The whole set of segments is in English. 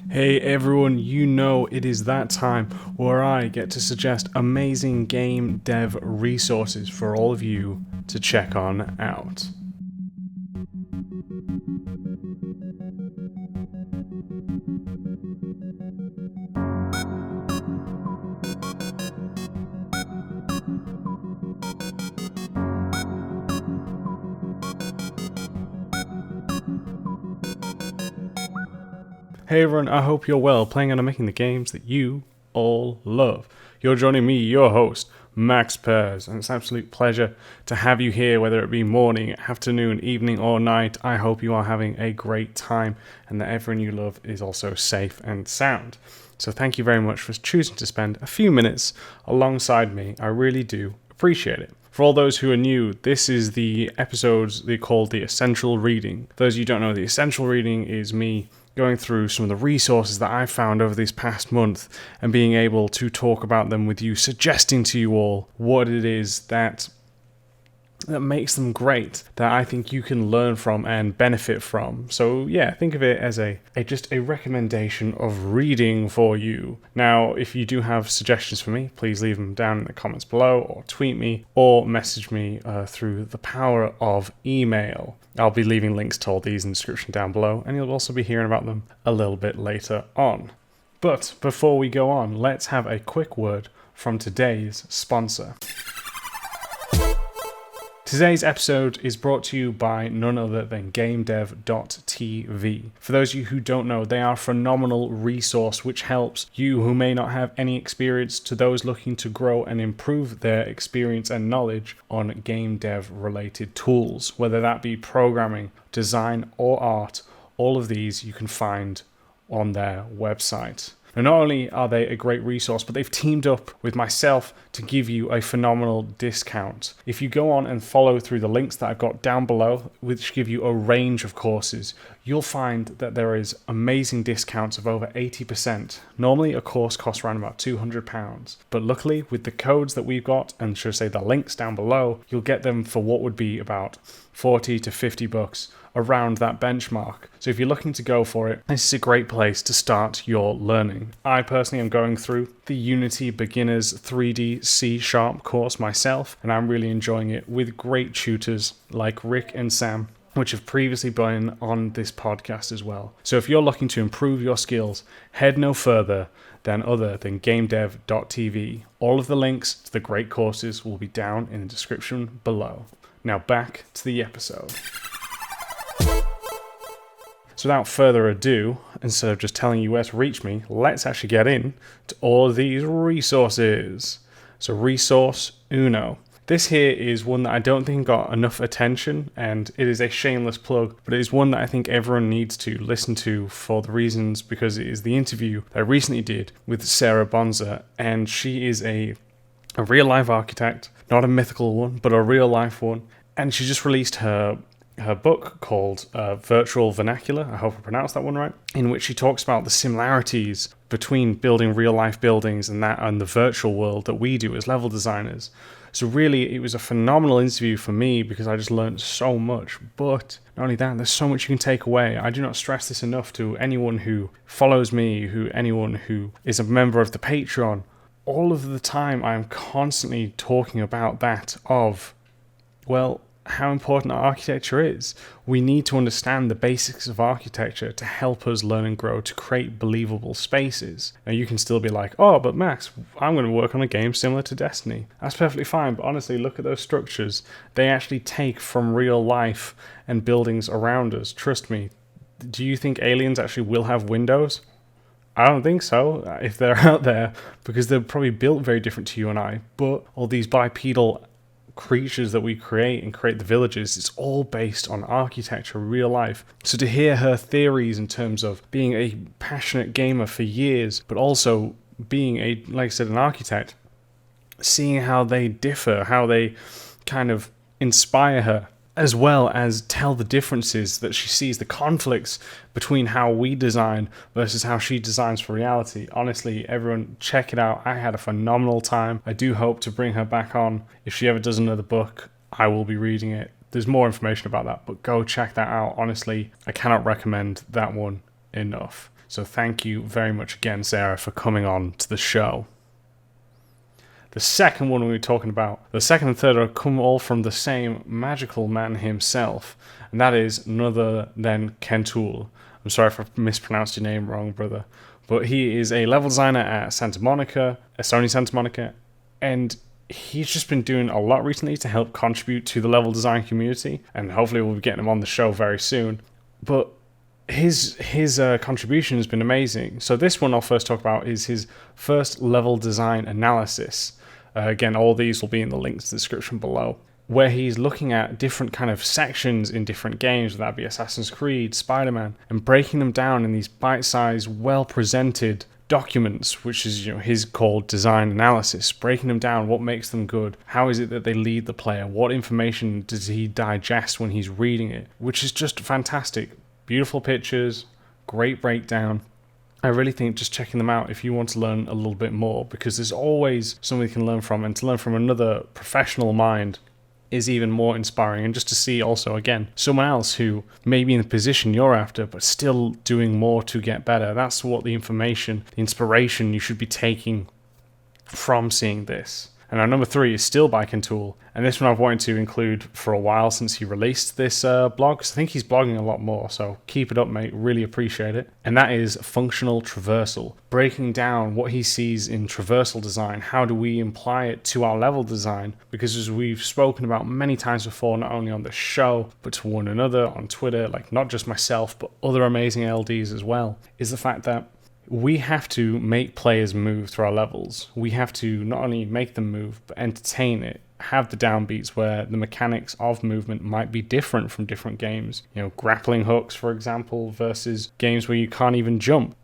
Hey everyone, you know it is that time where I get to suggest amazing game dev resources for all of you to check on out. Hey everyone, I hope you're well, playing and making the games that you all love. You're joining me, your host, Max Pears, and it's an absolute pleasure to have you here, whether it be morning, afternoon, evening, or night. I hope you are having a great time and that everyone you love is also safe and sound. So thank you very much for choosing to spend a few minutes alongside me. I really do appreciate it. For all those who are new, this is the episodes they call the Essential Reading. For those of you who don't know, the Essential Reading is me going through some of the resources that I've found over this past month and being able to talk about them with you, suggesting to you all what it is that makes them great, that I think you can learn from and benefit from. So yeah, think of it as just a recommendation of reading for you. Now, if you do have suggestions for me, please leave them down in the comments below, or tweet me, or message me through the power of email. I'll be leaving links to all these in the description down below, and you'll also be hearing about them a little bit later on. But before we go on, let's have a quick word from today's sponsor. Today's episode is brought to you by none other than GameDev.tv. For those of you who don't know, they are a phenomenal resource which helps you who may not have any experience to those looking to grow and improve their experience and knowledge on game dev related tools, whether that be programming, design, or art. All of these you can find on their website. And not only are they a great resource, but they've teamed up with myself to give you a phenomenal discount. If you go on and follow through the links that I've got down below, which give you a range of courses, you'll find that there is amazing discounts of over 80%. Normally a course costs around about £200, but luckily with the codes that we've got, and should I say the links down below, you'll get them for what would be about 40 to 50 bucks around that benchmark. So if you're looking to go for it, this is a great place to start your learning. I personally am going through the Unity Beginners 3D C# course myself, and I'm really enjoying it with great tutors like Rick and Sam, which have previously been on this podcast as well. So if you're looking to improve your skills, head no further than GameDev.tv. All of the links to the great courses will be down in the description below. Now back to the episode. So without further ado, instead of just telling you where to reach me, let's actually get in to all of these resources. So resource uno. This here is one that I don't think got enough attention, and it is a shameless plug, but it is one that I think everyone needs to listen to for the reasons, because it is the interview that I recently did with Sarah Bonza, and she is a real life architect, not a mythical one, but a real life one, and she just released her book called Virtual Vernacular, I hope I pronounced that one right, in which she talks about the similarities between building real life buildings and the virtual world that we do as level designers. So really, it was a phenomenal interview for me because I just learned so much. But not only that, there's so much you can take away. I do not stress this enough to anyone who follows me, anyone who is a member of the Patreon. All of the time, I am constantly talking about that of, well, how important our architecture is. We need to understand the basics of architecture to help us learn and grow, to create believable spaces. Now you can still be like, oh, but Max, I'm going to work on a game similar to Destiny. That's perfectly fine, but honestly, look at those structures. They actually take from real life and buildings around us. Trust me. Do you think aliens actually will have windows? I don't think so, if they're out there, because they're probably built very different to you and I. But all these bipedal creatures that we create and create the villages, it's all based on architecture, real life. So to hear her theories in terms of being a passionate gamer for years, but also being like I said, an architect, seeing how they differ, how they kind of inspire her, as well as tell the differences that she sees, the conflicts between how we design versus how she designs for reality. Honestly, everyone, check it out. I had a phenomenal time. I do hope to bring her back on. If she ever does another book, I will be reading it. There's more information about that, but go check that out. Honestly, I cannot recommend that one enough. So thank you very much again, Sarah, for coming on to the show. The second one we were talking about, the second and third, are come all from the same magical man himself, and that is none other than Kentool. I'm sorry if I mispronounced your name wrong, brother, but he is a level designer at Sony Santa Monica, and he's just been doing a lot recently to help contribute to the level design community, and hopefully we'll be getting him on the show very soon. But his contribution has been amazing. So this one I'll first talk about is his first level design analysis. Again, all these will be in the links to the description below, where he's looking at different kind of sections in different games, whether that be Assassin's Creed, Spider-Man, and breaking them down in these bite-sized, well-presented documents, which is his called design analysis, breaking them down, what makes them good, how is it that they lead the player, what information does he digest when he's reading it, which is just fantastic. Beautiful pictures, great breakdown. I really think just checking them out if you want to learn a little bit more, because there's always something you can learn from, and to learn from another professional mind is even more inspiring. And just to see also, again, someone else who may be in the position you're after, but still doing more to get better. That's what the information, the inspiration you should be taking from seeing this. And our number 3 is still by Kentool. And this one I've wanted to include for a while since he released this blog, because I think he's blogging a lot more. So keep it up, mate. Really appreciate it. And that is functional traversal. Breaking down what he sees in traversal design. How do we apply it to our level design? Because as we've spoken about many times before, not only on the show, but to one another on Twitter, like not just myself, but other amazing LDs as well, is the fact that we have to make players move through our levels. We have to not only make them move, but entertain it, have the downbeats where the mechanics of movement might be different from different games. Grappling hooks, for example, versus games where you can't even jump,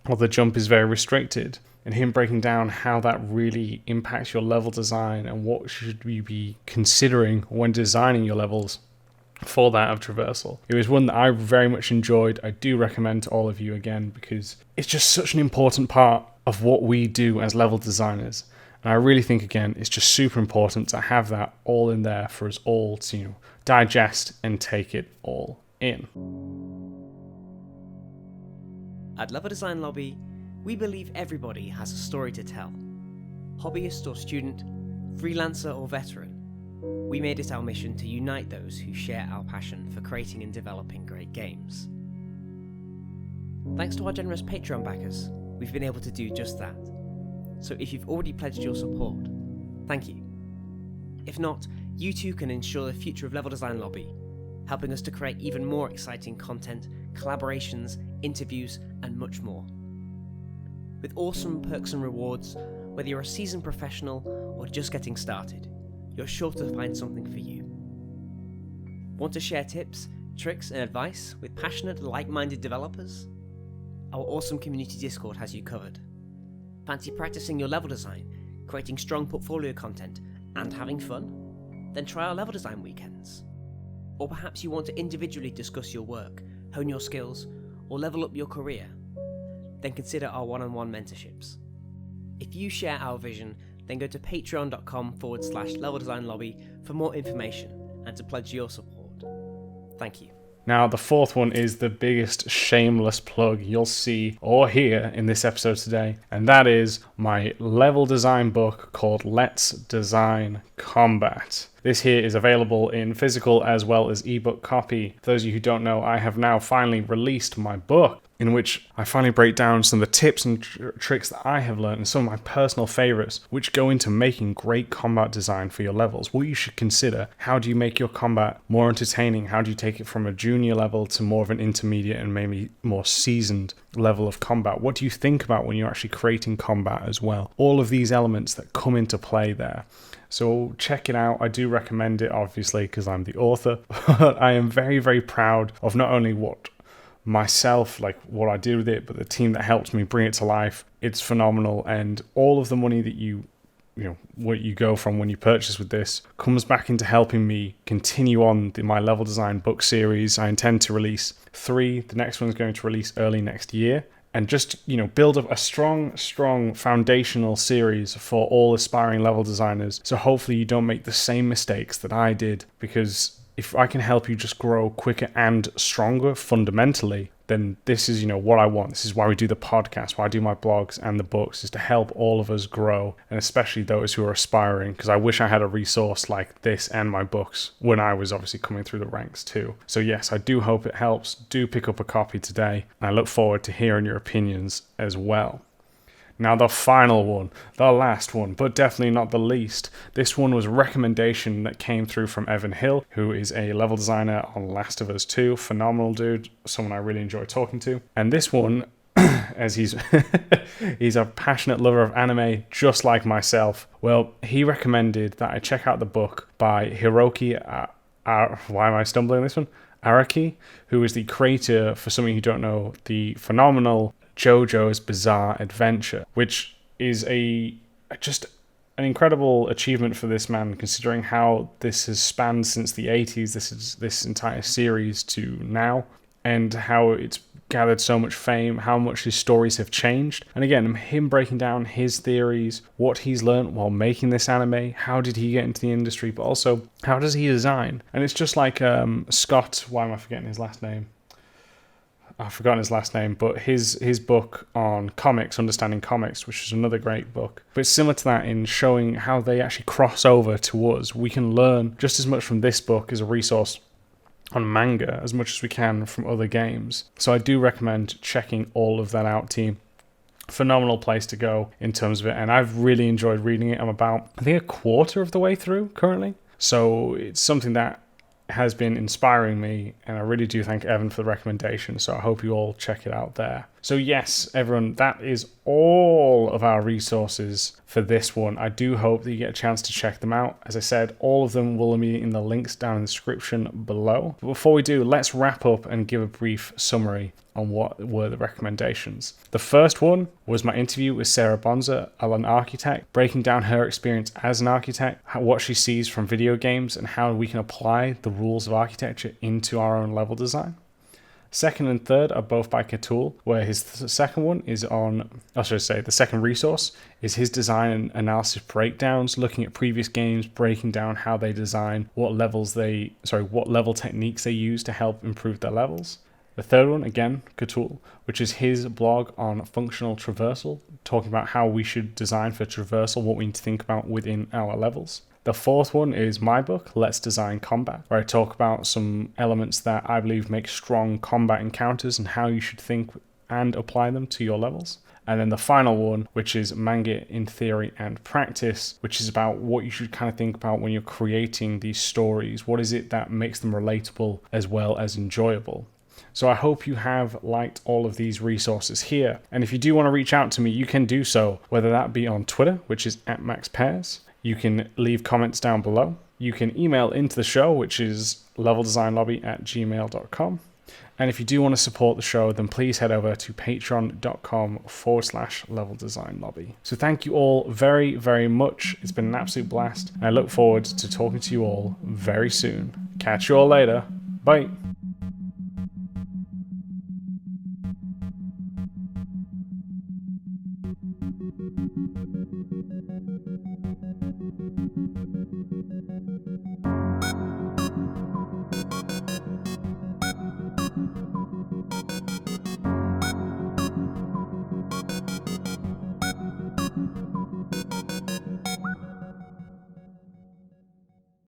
or the jump is very restricted. And him breaking down how that really impacts your level design and what should you be considering when designing your levels for that of traversal. It was one that I very much enjoyed. I do recommend to all of you again, because it's just such an important part of what we do as level designers. And I really think, again, it's just super important to have that all in there for us all to digest and take it all in. At Level Design Lobby, we believe everybody has a story to tell. Hobbyist or student, freelancer or veteran, we made it our mission to unite those who share our passion for creating and developing great games. Thanks to our generous Patreon backers, we've been able to do just that. So if you've already pledged your support, thank you. If not, you too can ensure the future of Level Design Lobby, helping us to create even more exciting content, collaborations, interviews, and much more. With awesome perks and rewards, whether you're a seasoned professional or just getting started, you're sure to find something for you. Want to share tips, tricks, and advice with passionate, like-minded developers? Our awesome community Discord has you covered. Fancy practicing your level design, creating strong portfolio content, and having fun? Then try our level design weekends. Or perhaps you want to individually discuss your work, hone your skills, or level up your career? Then consider our one-on-one mentorships. If you share our vision, then go to patreon.com/Level Design Lobby for more information and to pledge your support. Thank you. Now, the fourth one is the biggest shameless plug you'll see or hear in this episode today, and that is my level design book called Let's Design Combat. This here is available in physical as well as ebook copy. For those of you who don't know, I have now finally released my book, in which I finally break down some of the tips and tricks that I have learned and some of my personal favorites, which go into making great combat design for your levels. What you should consider: how do you make your combat more entertaining? How do you take it from a junior level to more of an intermediate and maybe more seasoned level of combat? What do you think about when you're actually creating combat as well? All of these elements that come into play there. So check it out. I do recommend it, obviously, because I'm the author, but I am very, very proud of not only what I did with it, but the team that helped me bring it to life. It's phenomenal, and all of the money that what you go from when you purchase with this comes back into helping me continue on my level design book series. I intend to release 3. The next one's going to release early next year, and just build up a strong foundational series for all aspiring level designers. So hopefully you don't make the same mistakes that I did, because if I can help you just grow quicker and stronger fundamentally, then this is, what I want. This is why we do the podcast, why I do my blogs and the books, is to help all of us grow, and especially those who are aspiring, because I wish I had a resource like this and my books when I was obviously coming through the ranks too. So yes, I do hope it helps. Do pick up a copy today, and I look forward to hearing your opinions as well. Now the final one, the last one, but definitely not the least. This one was a recommendation that came through from Evan Hill, who is a level designer on Last of Us 2. Phenomenal dude, someone I really enjoy talking to. And this one, as he's he's a passionate lover of anime, just like myself. Well, he recommended that I check out the book by Hiroki, why am I stumbling on this one? Araki, who is the creator, for some of you who don't know, the phenomenal JoJo's Bizarre Adventure, which is just an incredible achievement for this man, considering how this has spanned since the 80s, this entire series to now, and how it's gathered so much fame, how much his stories have changed. And again, him breaking down his theories, what he's learned while making this anime, how did he get into the industry, but also how does he design? And it's just like Scott, why am I forgetting his last name? I've forgotten his last name, but his book on comics, Understanding Comics, which is another great book. But it's similar to that in showing how they actually cross over to us. We can learn just as much from this book as a resource on manga as much as we can from other games. So I do recommend checking all of that out, team. Phenomenal place to go in terms of it, and I've really enjoyed reading it. I'm about, I think, a quarter of the way through currently. So it's something that has been inspiring me, and I really do thank Evan for the recommendation, so I hope you all check it out there. So yes, everyone, that is all of our resources for this one. I do hope that you get a chance to check them out. As I said, all of them will be in the links down in the description below. But before we do, let's wrap up and give a brief summary on what were the recommendations. The first one was my interview with Sarah Bonza, an architect, breaking down her experience as an architect, what she sees from video games, and how we can apply the rules of architecture into our own level design. Second and third are both by Katul, where his second one is on, the second resource is his design and analysis breakdowns, looking at previous games, breaking down how they design, what level techniques they use to help improve their levels. The third one, again, Katul, which is his blog on functional traversal, talking about how we should design for traversal, what we need to think about within our levels. The fourth one is my book, Let's Design Combat, where I talk about some elements that I believe make strong combat encounters and how you should think and apply them to your levels. And then the final one, which is Manga in Theory and Practice, which is about what you should kind of think about when you're creating these stories. What is it that makes them relatable as well as enjoyable? So I hope you have liked all of these resources here. And if you do want to reach out to me, you can do so, whether that be on Twitter, which is @MaxPairs. You can leave comments down below. You can email into the show, which is leveldesignlobby@gmail.com. And if you do want to support the show, then please head over to patreon.com/leveldesignlobby. So thank you all very, very much. It's been an absolute blast. And I look forward to talking to you all very soon. Catch you all later. Bye.